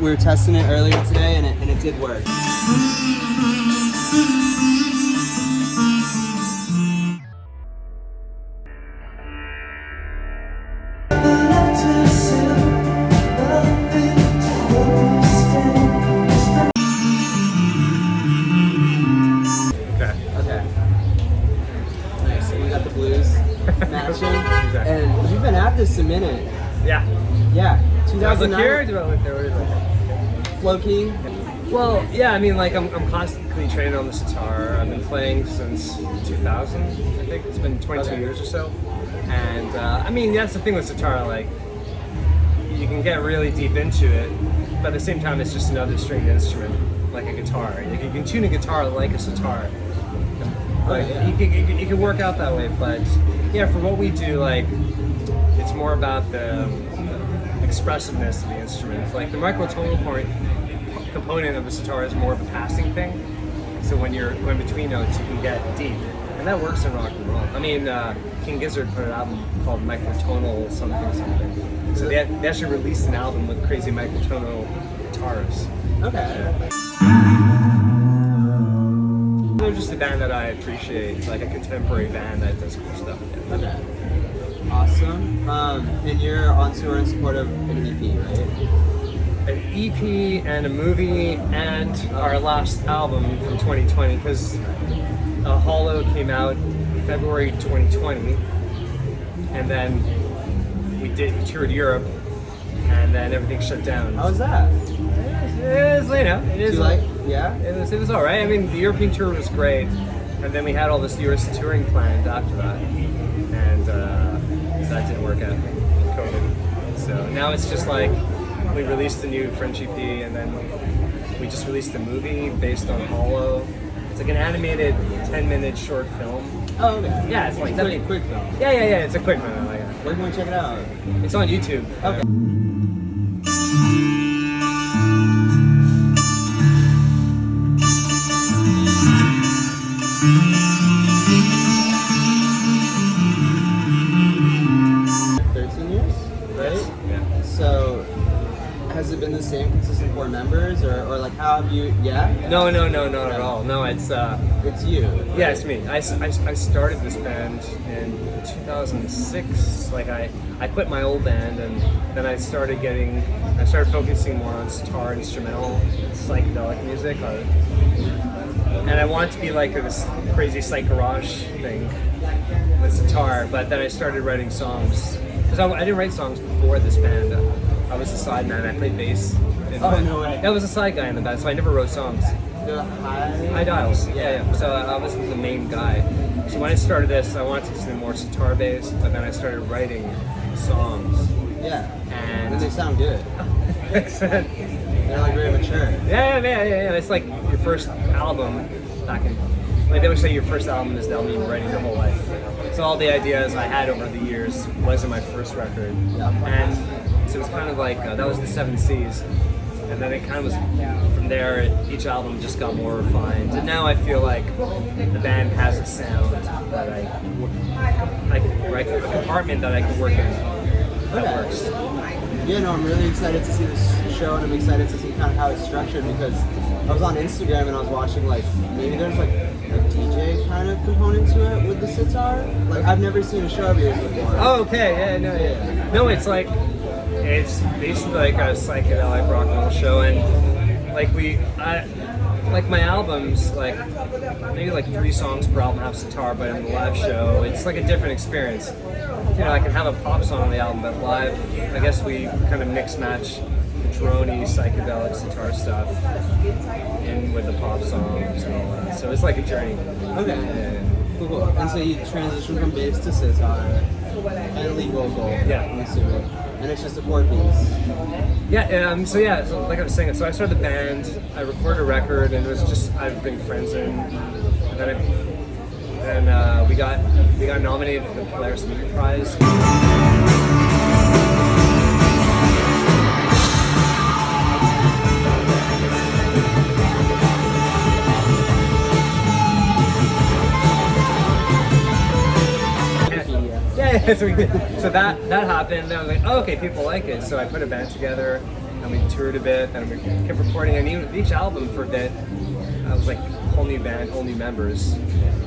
we were testing it earlier today, and it did work. Matching. Exactly. And you've been at this a minute. Yeah. Yeah. Do I look 2009. here? Do I look there? What is it? Flow key. Well, yeah. I mean, like I'm constantly training on the sitar. I've been playing since 2000. I think it's been 22 years or so. And I mean, that's the thing with sitar. Like, you can get really deep into it, but at the same time, it's just another stringed instrument, like a guitar. Like, you can tune a guitar like a sitar. Like, you can work out that way, but yeah, for what we do, like, it's more about the expressiveness of the instrument. Like, the microtonal component of the sitar is more of a passing thing. So when you're going between notes, you can get deep, and that works in rock and roll. I mean, King Gizzard put an album called Microtonal something. So they actually released an album with crazy microtonal guitars. Okay. They're just a band that I appreciate, like a contemporary band that does cool stuff. Yeah. Okay. Awesome. And you're on tour in support of an EP, right? An EP and a movie and our last album from 2020, because Hollow came out February 2020, and then we toured Europe, and then everything shut down. How was that? It was, you know, it is. Yeah? It was all right. I mean, the European tour was great, and then we had all this US touring planned after that, and that didn't work out with COVID. So now it's just like we released the new French EP, and then we just released a movie based on Hollow. It's like an animated 10-minute short film. Oh, okay. Yeah, it's like quick film. Yeah. It's a quick one. I like it. Where can we check it out? It's on YouTube. Okay. So, has it been the same consistent core members, or like how have you? Yeah. No, not at all. No, it's you. Yeah, it's me. I started this band in 2006. Like I quit my old band, and then I started focusing more on sitar, instrumental, psychedelic music, and I wanted to be like this crazy psych garage thing with sitar. But then I started writing songs. Because I didn't write songs before this band. I was a side man. I played bass. No way. I was a side guy in the band, so I never wrote songs. The high dials. Yeah. So I wasn't the main guy. So when I started this, I wanted to do more sitar based, but then I started writing songs. Yeah. And they sound good. They're like very mature. Yeah. It's like your first album back in. Like they would say, your first album is the album you've been writing your whole life. So all the ideas I had over the years was in my first record, and so it was kind of like that was the 7 C's, and then it kind of was from there. Each album just got more refined, and now I feel like the band has a sound that a compartment that I can work in that works. Yeah, no, I'm really excited to see this show, and I'm excited to see kind of how it's structured, because I was on Instagram and I was watching like maybe there's like a DJ kind of component to it with the sitar. Like I've never seen a show of yours before. Oh, okay, no, it's basically like a psychedelic rock and roll show, and like like my albums, like maybe like 3 songs per album have sitar, but in the live show, it's like a different experience. You know, I can have a pop song on the album, but live, I guess we kind of mix match the droney psychedelic sitar stuff in with the pop songs and all that. So it's like a journey. Okay. Yeah. Cool. And so you transition from bass to sitar and lead vocal. Yeah. I'm assuming. And it's just a 4-piece. Yeah. So like I was saying, so I started the band. I recorded a record, and it was just I'd bring friends in, and then we got nominated for the Polaris Music Prize. So that happened, and I was like, oh, okay, people like it. So I put a band together, and we toured a bit, and we kept recording. And even each album for a bit, I was like whole new band, whole new members.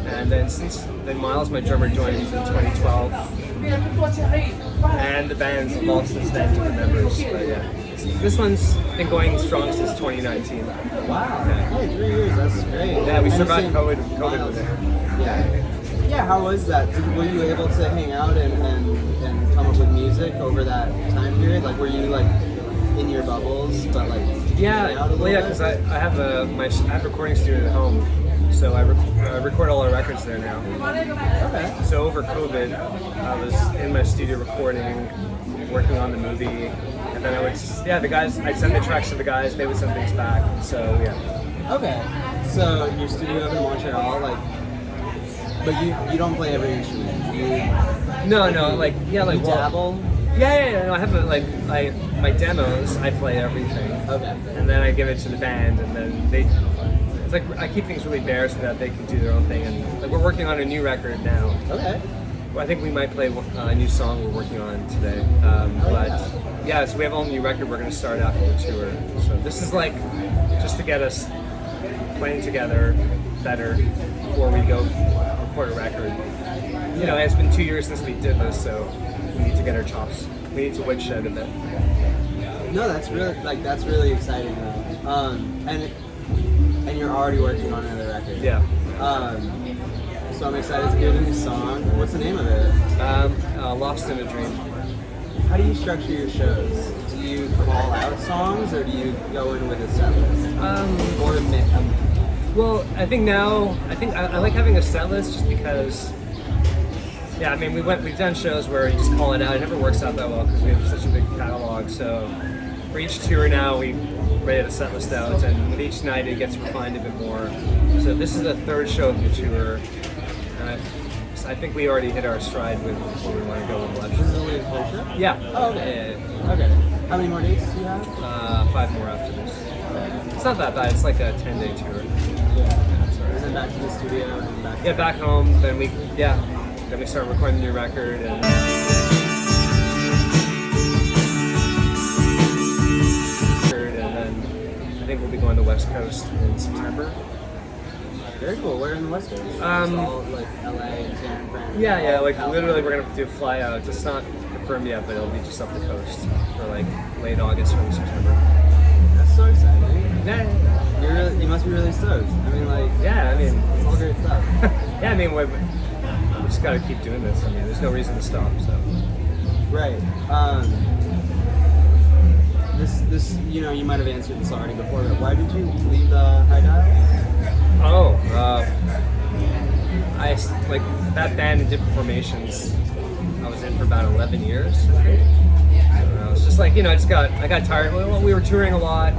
And then then Miles, my drummer, joined in 2012, and the band's evolved since then, different members. But yeah, this one's been going strong since 2019. Wow. Hey, 3 years. That's great. Yeah, we And survived same COVID with it. Yeah. Yeah, how was that? Were you able to hang out and come up with music over that time period? Like, were you like in your bubbles, but like hang out a little bit? Because I have I have a recording studio at home, so I record all our records there now. Okay. So over COVID, I was in my studio recording, working on the movie, and then I'd send the tracks to the guys, they would send things back. So yeah. Okay. So your studio up in Montreal, like. But you don't play every instrument. No, you dabble. Yeah. No, I have my demos. I play everything. Okay. And then I give it to the band, and then it's like I keep things really bare so that they can do their own thing. And like we're working on a new record now. Okay. Well, I think we might play a new song we're working on today. So we have a whole new record we're going to start after the tour. So this is like just to get us playing together better before we go record a record. You know, it's been 2 years since we did this, so we need to get our chops. We need to woodshed a bit. No, that's really exciting though. And you're already working on another record. Yeah. So I'm excited to hear the new song. What's the name of it? Lost in a Dream. How do you structure your shows? Do you call out songs, or do you go in with a set list? Well, I think I like having a set list just because. Yeah, I mean we've done shows where you just call it out. It never works out that well because we have such a big catalog. So for each tour now we write a set list out, and with each night it gets refined a bit more. So this is the third show of the tour, and I think we already hit our stride with where we want to go with This is elections. only the third show? Yeah. Oh, okay. Yeah. Okay. How many more dates do you have? 5 more after this. It's not that bad. It's like a 10-day tour. And then back to the studio and back. Yeah, back home. Then we start recording the new record and. I think we'll be going to the West Coast in September. Very cool. Where in the West Coast? It's all like LA and San Fran. Yeah. Like literally, we're gonna do a fly out. It's not confirmed yet, but it'll be just up the coast for like late August, early September. That's so exciting. Yeah. You must be really stoked. I mean, like. Yeah. I mean, it's all great stuff. yeah. I mean, we just gotta keep doing this. I mean, there's no reason to stop. So. Right. This, you know, you might have answered this already before, but why did you leave High Dial? Oh, I like that band in different formations. I was in for about 11 years. I think. I was just like, I got tired. Well, we were touring a lot,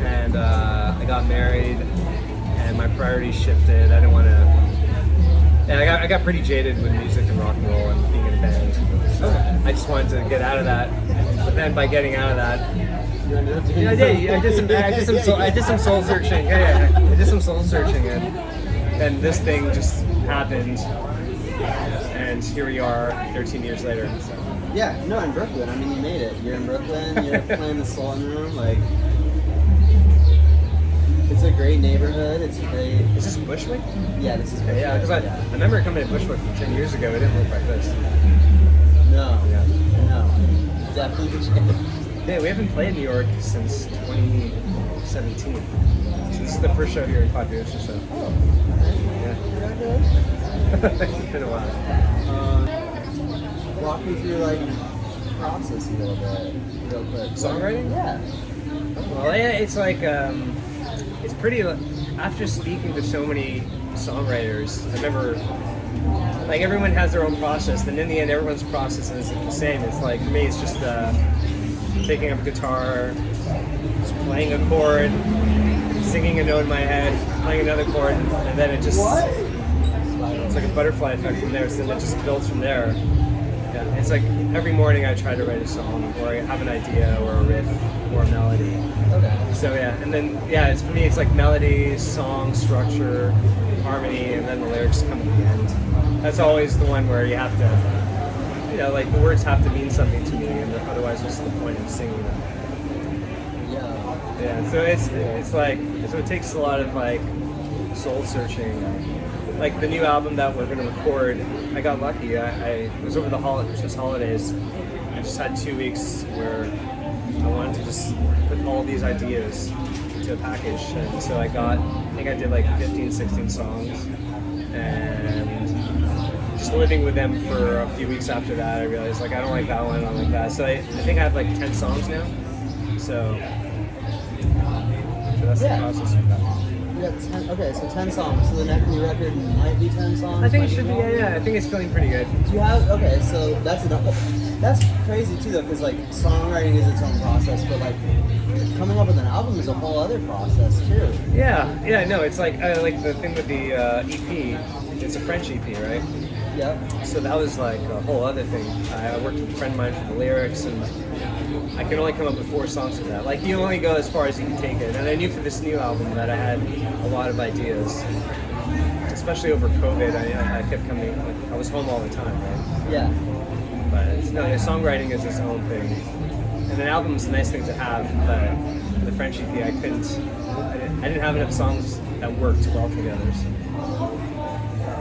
and I got married, and my priorities shifted. I didn't want to. Yeah, I got pretty jaded with music and rock and roll and being in a band. So I just wanted to get out of that. But then by getting out of that, You ended up doing I did some soul searching. Yeah. I did some soul searching, and this thing just happened, and here we are, 13 years later. So. Yeah, no, in Brooklyn. I mean, you made it. You're in Brooklyn. You're playing the Sultan Room. Like, it's a great neighborhood. It's great. Is this Bushwick? Yeah, this is Bushwick. Yeah, because I remember coming to Bushwick 10 years ago. It didn't look like this. No. Yeah. No. Definitely changed. Yeah, we haven't played New York since 2017. So this is the first show here in 5 years or so. Oh. Yeah. It's been a while. Walk me through like process a little bit, real quick. Songwriting? Yeah. Well, yeah, it's like it's pretty. After speaking to so many songwriters, I remember like everyone has their own process, and in the end, everyone's process is the same. It's like for me, it's just picking up a guitar, just playing a chord, singing a note in my head, playing another chord, and then it just it's like a butterfly effect from there. So then it just builds from there. Yeah, it's like every morning I try to write a song, or I have an idea, or a riff, or a melody. Okay. So yeah, and then it's for me it's like melody, song, structure, harmony, and then the lyrics come at the end. That's always the one where you have to, like the words have to mean something to me, and otherwise what's the point of singing them? Yeah, so it's like so it takes a lot of like soul searching. Like the new album that we're gonna record, I got lucky. I was over the Christmas holidays. I just had 2 weeks where I wanted to just put all these ideas into a package, and so I think I did like 15, 16 songs, and just living with them for a few weeks after that, I realized like I don't like that one, I don't like that. So I think I have like 10 songs now. So that's the process of that. You got 10, okay, so 10 songs. So the next new record might be 10 songs? I think it should be, yeah. I think it's feeling pretty good. You have, okay, so that's enough. That's crazy too though, because like songwriting is its own process, but like coming up with an album is a whole other process too. Yeah, no, it's like the thing with the EP, it's a French EP, right? Yep. So that was like a whole other thing. I worked with a friend of mine for the lyrics, and I could only come up with 4 songs for that. Like you only go as far as you can take it. And I knew for this new album that I had a lot of ideas, especially over COVID. I kept coming. Like, I was home all the time, right? Yeah. But no, the songwriting is its own thing, and an album is a nice thing to have. But for the French EP, I didn't have enough songs that worked well together. So.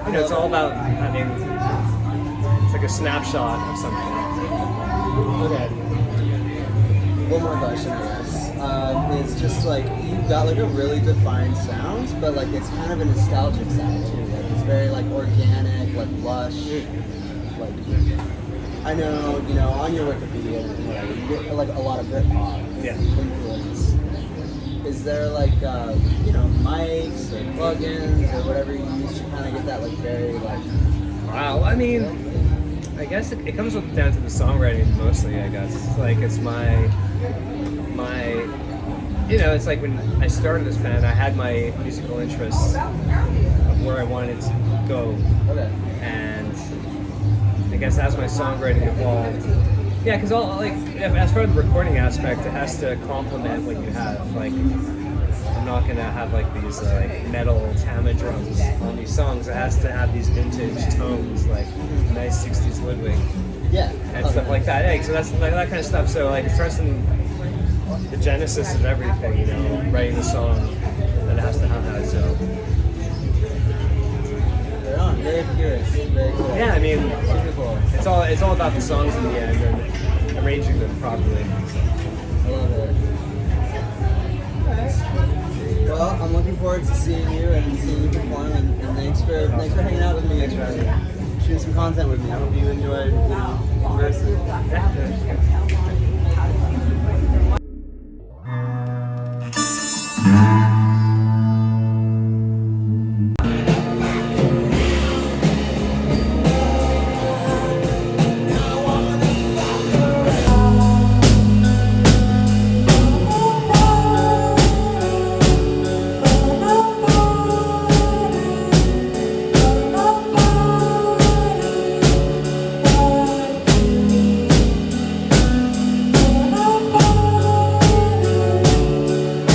You know, it's all about, I mean, it's like a snapshot of something. Okay. One more question, I guess. Is just like, you've got like a really defined sound, but like it's kind of a nostalgic sound too. Like it's very like organic, like lush. Like, I know, you know, on your Wikipedia and whatever, you get like a lot of Britpop influence. Is there like, you know, mics or plugins or whatever you use to kind of get that like very like... Wow, I mean, I guess it comes down to the songwriting mostly, I guess. Like it's my, you know, it's like when I started this band, I had my musical interests of where I wanted to go. Okay. And I guess as my songwriting evolved, yeah, because as far as the recording aspect, it has to complement what you have. Like, I'm not gonna have like these metal Tama drums on these songs. It has to have these vintage tones, like nice '60s Ludwig, and stuff like that. Yeah, so that's like that kind of stuff. So like, it starts in the genesis of everything, you know, writing the song, and it has to have that. So. Very curious. Very cool. Yeah, I mean, super cool. It's all about the songs in the end and arranging them properly. I love it. Alright. Well, I'm looking forward to seeing you and seeing you perform, and thanks for hanging out with me. Thanks for having me. Shooting some content with me. I hope you enjoyed conversing. Yeah.